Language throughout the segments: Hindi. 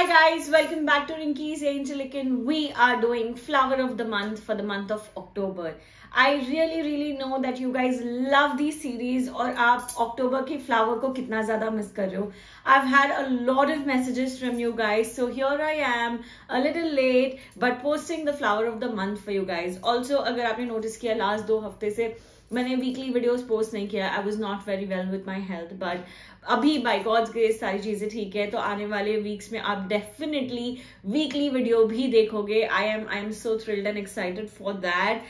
Hi guys, welcome back to Rinky's Angelican. We are doing flower of the month for the month of October. I really know that you guys love this series और आप अक्टूबर के फ्लावर को कितना ज़्यादा मिस कर रहे हो. I've had a lot of messages from you guys, so here I am a little late but posting the flower of the month for you guys. Also अगर आपने notice किया last 2 हफ्ते से मैंने वीकली वीडियोस पोस्ट नहीं किया. I was not very well with my health, but अभी बाय गॉड्स ग्रेस सारी चीजें ठीक है. तो आने वाले वीक्स में आप डेफिनेटली वीकली वीडियो भी देखोगे. I am so thrilled and excited for that.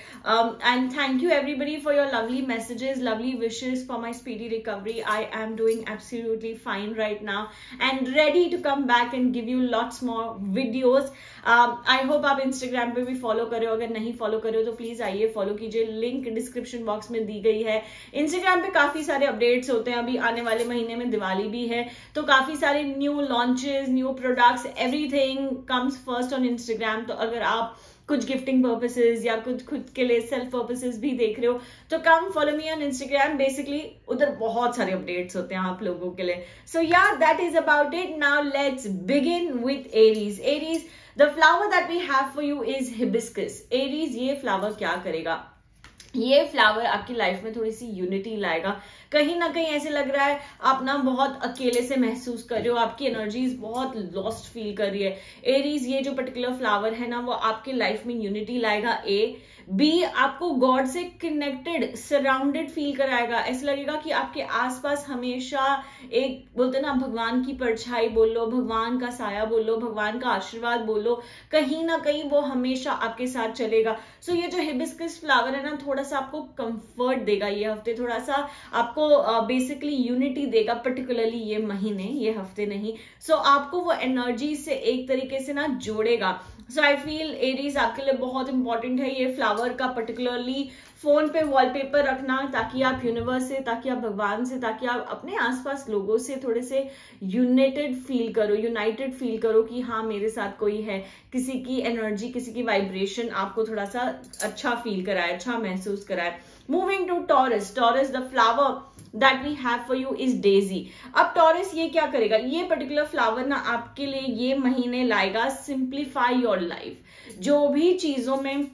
And thank you everybody for your lovely messages, lovely wishes for my speedy recovery. I am doing absolutely fine right now and ready to come back and give you lots more videos. I hope आप इंस्टाग्राम पे भी फॉलो करे हो. अगर नहीं फॉलो करे हो तो प्लीज आइए फॉलो कीजिए. लिंक डिस्क्रिप्शन बॉक्स में दी गई है. इंस्टाग्राम पे काफी सारे अपडेट्स होते हैं. अभी आने वाले महीने में दिवाली भी है, तो काफी सारे new launches, new products, everything comes first on Instagram. तो अगर आप कुछ गिफ्टिंग पर्पसेस या कुछ खुद के लिए सेल्फ पर्पसेस भी देख रहे हो तो कम follow me on Instagram. Basically उधर बहुत सारे अपडेट्स होते हैं आप लोगों के लिए. So yeah that is about it. Now let's begin with Aries. Aries, the flower that we have for you is hibiscus. Aries, ये फ्लावर क्या करेगा? ये फ्लावर आपकी लाइफ में थोड़ी सी यूनिटी लाएगा. कहीं ना कहीं ऐसे लग रहा है आप ना बहुत अकेले से महसूस कर रहे हो, आपकी एनर्जीज बहुत लॉस्ट फील कर रही है. एरीज, ये जो पर्टिकुलर फ्लावर है ना, वो आपकी लाइफ में यूनिटी लाएगा. बी, आपको गॉड से कनेक्टेड, सराउंडेड फील कराएगा. ऐसा लगेगा कि आपके आसपास हमेशा एक, बोलते ना, भगवान की परछाई बोल लो, भगवान का साया बोल लो, भगवान का आशीर्वाद बोल लो, कहीं ना कहीं वो हमेशा आपके साथ चलेगा. सो ये जो हिबिस्कस फ्लावर है ना, थोड़ा सा आपको कंफर्ट देगा ये हफ्ते, थोड़ा सा आपको बेसिकली यूनिटी देगा, पर्टिकुलरली ये महीने, ये हफ्ते नहीं. सो आपको वो एनर्जी से एक तरीके से ना जोड़ेगा. सो आई फील एरीज आपके लिए बहुत इंपॉर्टेंट है ये फ्लावर का, पर्टिकुलरली फोन पे वॉलपेपर रखना, ताकि आप यूनिवर्स से, ताकि आप भगवान से, ताकि आप अपने आसपास लोगों से थोड़े से यूनाइटेड फील करो कि हाँ मेरे साथ कोई है. किसी की एनर्जी, किसी की वाइब्रेशन आपको थोड़ा सा अच्छा फील कराए, अच्छा महसूस कराए. Moving to Taurus. Taurus, the flower that we have for you is daisy. अब टॉरस ये क्या करेगा? ये पर्टिकुलर फ्लावर ना आपके लिए ये महीने लाएगा सिंप्लीफाई योर लाइफ. जो भी चीजों में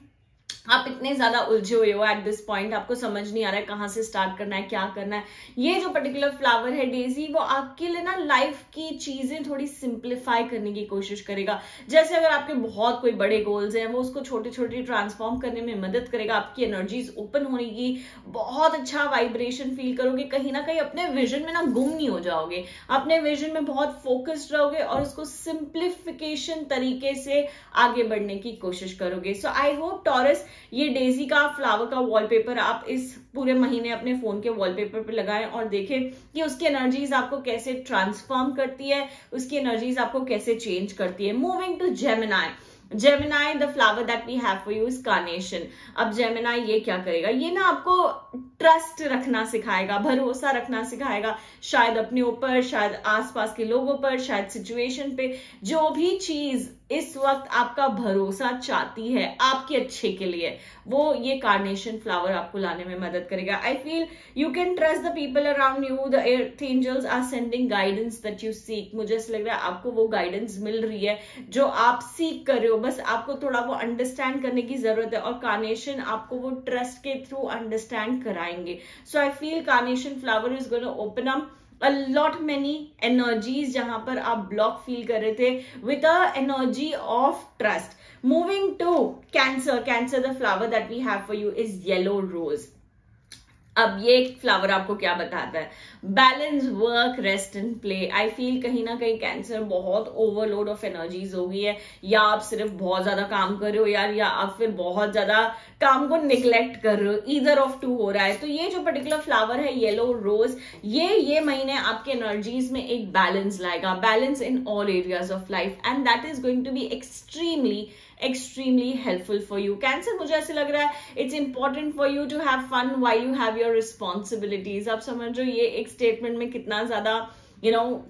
आप इतने ज्यादा उलझे हुए हो एट दिस पॉइंट, आपको समझ नहीं आ रहा है कहाँ से स्टार्ट करना है, क्या करना है, ये जो पर्टिकुलर फ्लावर है डेजी, वो आपके लिए ना लाइफ की चीजें थोड़ी सिंप्लीफाई करने की कोशिश करेगा. जैसे अगर आपके बहुत कोई बड़े गोल्स हैं, वो उसको छोटे छोटे ट्रांसफॉर्म करने में मदद करेगा. आपकी एनर्जीज ओपन होगी, बहुत अच्छा वाइब्रेशन फील करोगे. कहीं ना कहीं अपने विजन में ना गुम नहीं हो जाओगे, अपने विजन में बहुत फोकस्ड रहोगे और उसको सिंप्लीफिकेशन तरीके से आगे बढ़ने की कोशिश करोगे. सो आई होप टॉरस, ये डेजी का फ्लावर का वॉलपेपर आप इस पूरे महीने अपने फोन के वॉलपेपर पे लगाएं और देखें कि उसकी एनर्जीज आपको कैसे ट्रांसफॉर्म करती है, उसकी एनर्जीज आपको कैसे चेंज करती है. Moving to Gemini. Gemini, the flower that we have for you is carnation. अब जेमिनाई ये क्या करेगा? ये ना आपको ट्रस्ट रखना सिखाएगा, भरोसा रखना सिखाएगा, शायद अपने ऊपर, शायद आसपास के लोगों पर, शायद सिचुएशन पे. जो भी चीज इस वक्त आपका भरोसा चाहती है आपके अच्छे के लिए, वो ये कार्नेशन फ्लावर आपको लाने में मदद करेगा. I feel you can trust the people around you. The earth angels are sending guidance that you seek. मुझे ऐसा लग रहा है आपको वो गाइडेंस मिल रही है जो आप सीख कर रहे हो, बस आपको थोड़ा वो अंडरस्टैंड करने की जरूरत है. और कार्नेशन आपको वो ट्रस्ट के थ्रू अंडरस्टैंड कराएंगे. So I feel carnation flower is going to open up a lot many energies जहां पर आप ब्लॉक फील कर रहे थे, with a energy of trust. Moving to Cancer. Cancer, the flower that we have for you is yellow rose. अब ये फ्लावर आपको क्या बताता है? Balance, work, rest and play. I feel कहीं ना कहीं कैंसर बहुत ओवरलोड ऑफ एनर्जीज हो गई है, या आप सिर्फ बहुत ज्यादा काम कर रहे हो यार, या आप फिर बहुत ज्यादा काम को निग्लेक्ट कर रहे हो. ईदर ऑफ टू हो रहा है. तो ये जो पर्टिकुलर फ्लावर है येलो रोज, ये महीने आपके एनर्जीज में एक बैलेंस लाएगा, balance in all areas of life, and that is going to be extremely helpful for you. Cancer, मुझे ऐसे लग रहा है it's important for you to have fun while you have your responsibilities. आप समझ रहे हो ये एक स्टेटमेंट में कितना ज्यादा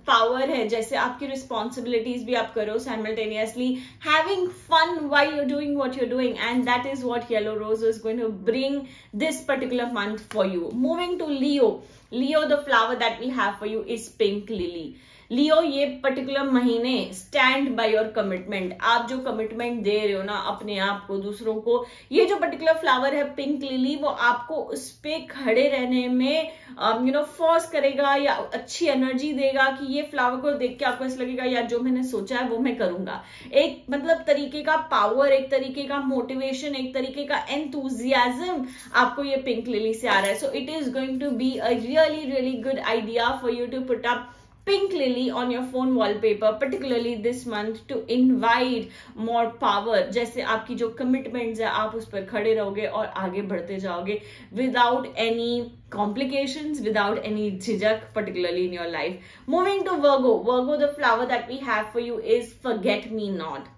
पावर है. जैसे आपकी रिस्पॉन्सिबिलिटीज भी आप करो simultaneously, having fun while you're doing what you're doing, and that is what yellow rose is going to bring this particular month for you. Moving to Leo. Leo, the flower that we have for you is pink lily. लियो, ये पर्टिकुलर महीने स्टैंड बाय योर कमिटमेंट। आप जो कमिटमेंट दे रहे हो ना अपने आप को, दूसरों को, ये जो पर्टिकुलर फ्लावर है पिंक लिली, वो आपको उस पे खड़े रहने में फोर्स करेगा या अच्छी एनर्जी देगा कि ये फ्लावर को देख के आपको ऐसा लगेगा यार जो मैंने सोचा है वो मैं करूंगा। एक मतलब तरीके का पावर, एक तरीके का मोटिवेशन, एक तरीके का एंथुजियाज्म आपको ये पिंक लिली से आ रहा है। So it is going to be a really good idea for you to put up pink lily on your phone wallpaper, particularly this month, to invite more power। जैसे आपकी जो commitments है आप उस पर खड़े रहोगे और आगे बढ़ते जाओगे without any complications, without any झिझक, particularly in your life। Moving to Virgo, the flower that we have for you is forget me not।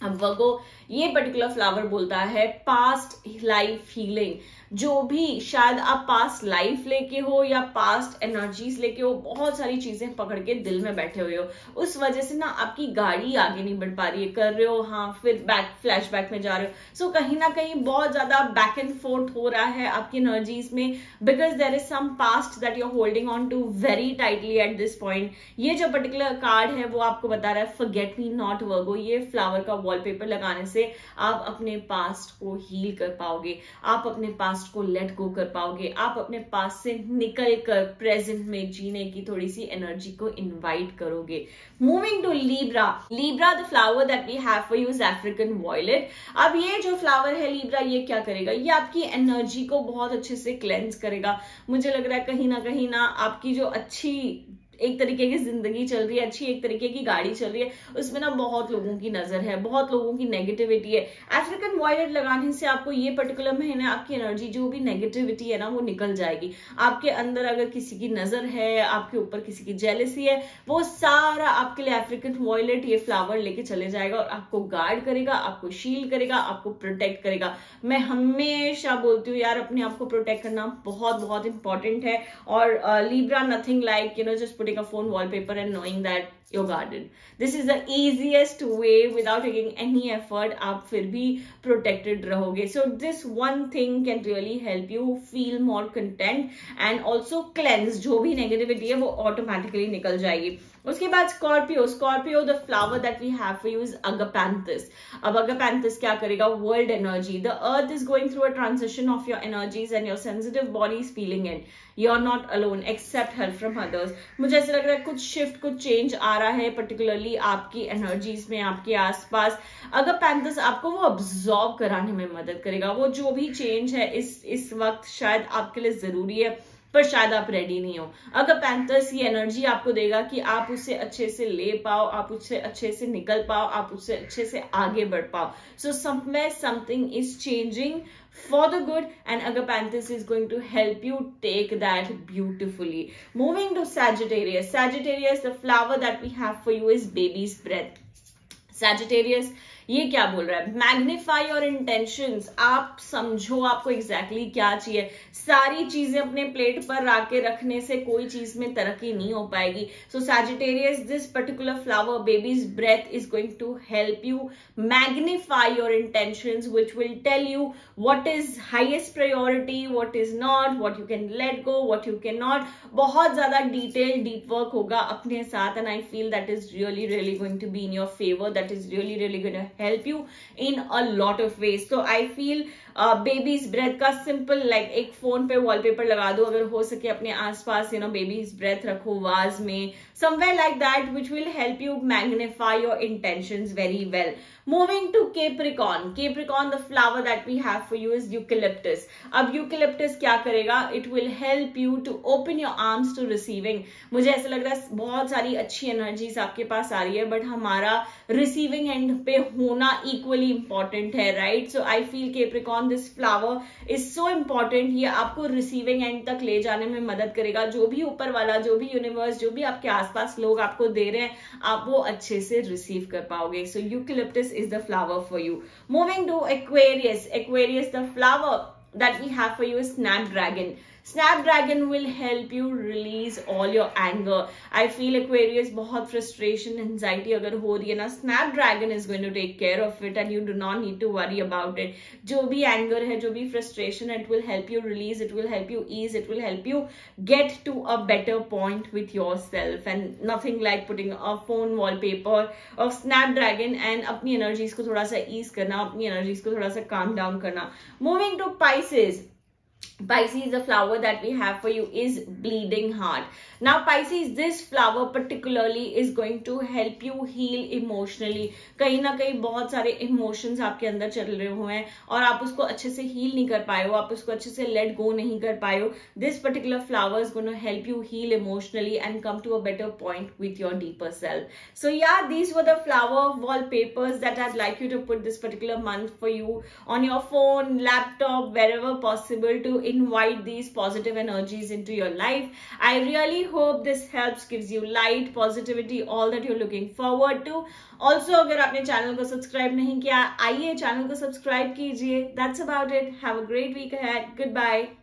अब वर्गो ये पर्टिकुलर फ्लावर बोलता है पास्ट लाइफ हीलिंग। जो भी शायद आप पास्ट लाइफ लेके हो या पास्ट एनर्जीज लेके हो, बहुत सारी चीजें पकड़ के दिल में बैठे हुए हो, उस वजह से ना आपकी गाड़ी आगे नहीं बढ़ पा रही है, कर रहे हो हाँ फिर फ्लैशबैक में जा रहे हो। सो कहीं ना कहीं बहुत ज्यादा बैक एंड फोर्थ हो रहा है आपकी एनर्जीज में, because there is some past that you are holding on to very tightly at this point. ये जो पर्टिकुलर कार्ड है वो आपको बता रहा है फॉरगेट मी नॉट वर्गो। ये फ्लावर का वॉलपेपर लगाने से आप अपने पास्ट को हील कर पाओगे, आप अपने पास्ट को लेट गो कर पाओगे, आप अपने पास से निकल कर प्रेजेंट में जीने की थोड़ी सी एनर्जी को इनवाइट करोगे। Moving to Libra, the flower that we have for you is African violet. अब ये जो फ्लावर है लीब्रा, ये क्या करेगा, ये आपकी एनर्जी को बहुत अच्छे से क्लेंस करेगा। मुझे लग रहा है कहीं ना आपकी जो अच्छी एक तरीके की जिंदगी चल रही है, अच्छी एक तरीके की गाड़ी चल रही है, उसमें ना बहुत लोगों की नजर है, बहुत लोगों की नेगेटिविटी है। अफ्रीकन वॉयलेट लगाने से आपको ये पर्टिकुलर महीने आपकी एनर्जी जो भी नेगेटिविटी है ना वो निकल जाएगी। आपके अंदर अगर किसी की नजर है, आपके ऊपर किसी की जेलसी है, वो सारा आपके लिए अफ्रीकन वॉयलेट ये फ्लावर लेके चले जाएगा और आपको गार्ड करेगा, आपको शील्ड करेगा, आपको प्रोटेक्ट करेगा। मैं हमेशा बोलती हूँ यार अपने आप को प्रोटेक्ट करना बहुत इंपॉर्टेंट है। और Libra nothing like just putting a phone wallpaper and knowing that you're guarded. This is the easiest way without taking any effort, आप फिर भी protected रहोगे। So this one thing can really help you feel more content and also cleanse। जो भी negativity है वो automatically निकल जाएगी। उसके बाद Scorpio, the flower that we have for you is agapanthus. अब अगापैंथस क्या करेगा, world energy. The earth is going through a transition of your energies and your sensitive body is feeling it. You are not alone, accept help from others. मुझे ऐसा लग रहा है कुछ शिफ्ट, कुछ चेंज आ रहा है पर्टिकुलरली आपकी एनर्जीज में, आपके आसपास। अगापैंथस आपको वो अब्सॉर्ब कराने में मदद करेगा। वो जो भी चेंज है इस वक्त शायद आपके लिए जरूरी है, पर शायद आप रेडी नहीं हो। अगापैंथस ये एनर्जी आपको देगा कि आप उससे अच्छे से ले पाओ, आप उससे अच्छे से निकल पाओ, आप उससे अच्छे से आगे बढ़ पाओ। So somewhere something is changing for the good and Agapanthus is going to help you take that beautifully. Moving to Sagittarius, the flower that we have for you is baby's breath। Sagittarius ये क्या बोल रहा है, मैग्नीफाई योर इंटेंशंस। आप समझो आपको एग्जैक्टली क्या चाहिए। सारी चीजें अपने प्लेट पर आके रखने से कोई चीज में तरक्की नहीं हो पाएगी। So Sagittarius, this particular flower baby's breath is going to help you magnify your intentions, which will tell you what is highest priority, what is not, what you can let go, what you can not. बहुत ज्यादा डीप वर्क होगा अपने साथ and I feel that is really going to be in your favour, that is really going to help you in a lot of ways। So I feel baby's breath का सिंपल लाइक एक फोन पे वॉलपेपर लगा दो, अगर हो सके अपने आसपास बेबीज ब्रेथ रखो वाज में, somewhere like that, which will help you magnify your intentions very well। Moving to Capricorn, the flower that we have for you is eucalyptus। अब eucalyptus क्या करेगा, it will help you to open your arms to receiving। मुझे ऐसा लग रहा है बहुत सारी अच्छी एनर्जीज आपके पास आ रही है, बट हमारा रिसीविंग एंड पे होना इक्वली इंपॉर्टेंट है, right. So I feel Capricorn, this flower is so important. ये आपको रिसीविंग एंड तक ले जाने में मदद करेगा। जो भी ऊपर वाला, जो भी यूनिवर्स, जो भी आपके आसपास लोग आपको दे रहे हैं, आप वो अच्छे से रिसीव कर पाओगे। सो eucalyptus is the flower for you। Moving to Aquarius, the flower that we have for you is snapdragon। Snapdragon will help you release all your anger. I feel Aquarius बहुत frustration, anxiety अगर हो रही है ना, Snapdragon is going to take care of it and you do not need to worry about it. जो भी anger है, जो भी frustration, it will help you release, it will help you ease, it will help you get to a better point with yourself. And nothing like putting a phone wallpaper of Snapdragon and अपनी energies को थोड़ा सा ease करना, अपनी energies को थोड़ा सा calm down करना. Moving to Pisces. Pisces, the flower that we have for you is Bleeding Heart. Now Pisces, this flower particularly is going to help you heal emotionally. कहीं ना कहीं बहुत सारे emotions आपके अंदर चल रहे हुए हैं और आप उसको अच्छे से heal नहीं कर पाए हो, आप उसको अच्छे से let go नहीं कर पाए हो. This particular flower is going to help you heal emotionally and come to a better point with your deeper self. So yeah, these were the flower wallpapers that I'd like you to put this particular month for you on your phone, laptop, wherever possible to invite these positive energies into your life. I really hope this helps, gives you light, positivity, all that you're looking forward to. Also, अगर आपने चैनल को सब्सक्राइब नहीं किया, आइए चैनल को सब्सक्राइब कीजिए. That's about it. Have a great week ahead. Goodbye.